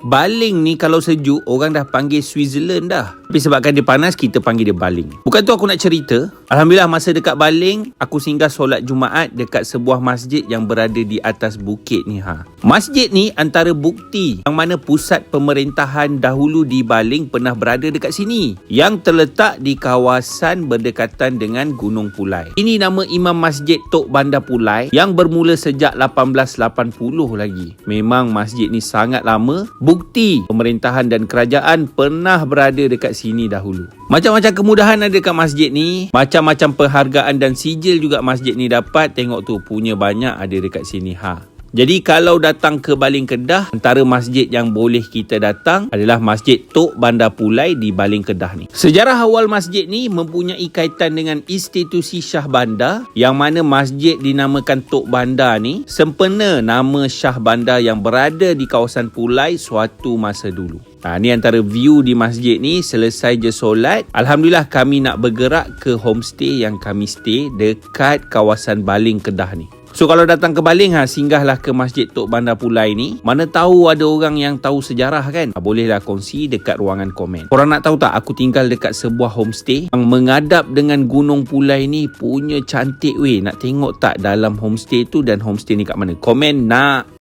Baling ni kalau sejuk, orang dah panggil Switzerland dah. Tapi sebabkan dia panas, kita panggil dia Baling. Bukan tu aku nak cerita. Alhamdulillah masa dekat Baling, aku singgah solat Jumaat dekat sebuah masjid yang berada di atas bukit ni. Masjid ni antara bukti yang mana pusat pemerintahan dahulu di Baling pernah berada dekat sini. Yang terletak di kawasan berdekatan dengan Gunung Pulai. Ini nama Imam Masjid Tok Bandar Pulai yang bermula sejak 1880 lagi. Memang masjid ni sangat lama. Bukti pemerintahan dan kerajaan pernah berada dekat sini dahulu. Macam-macam kemudahan ada dekat masjid ni. Macam-macam penghargaan dan sijil juga masjid ni dapat. Tengok tu, punya banyak ada dekat sini. Jadi kalau datang ke Baling Kedah, antara masjid yang boleh kita datang adalah Masjid Tok Bandar Pulai di Baling Kedah ni. Sejarah awal masjid ni mempunyai kaitan dengan institusi Shah Bandar, yang mana masjid dinamakan Tok Bandar ni sempena nama Shah Bandar yang berada di kawasan Pulai suatu masa dulu. Ni antara view di masjid ni. Selesai je solat, Alhamdulillah kami nak bergerak ke homestay yang kami stay dekat kawasan Baling Kedah ni. So kalau datang ke Baling, singgahlah ke Masjid Tok Bandar Pulai ni. Mana tahu ada orang yang tahu sejarah kan. Bolehlah kongsi dekat ruangan komen. Korang nak tahu tak, aku tinggal dekat sebuah homestay yang menghadap dengan Gunung Pulai ni. Punya cantik weh. Nak tengok tak dalam homestay tu, dan homestay ni kat mana? Komen nak.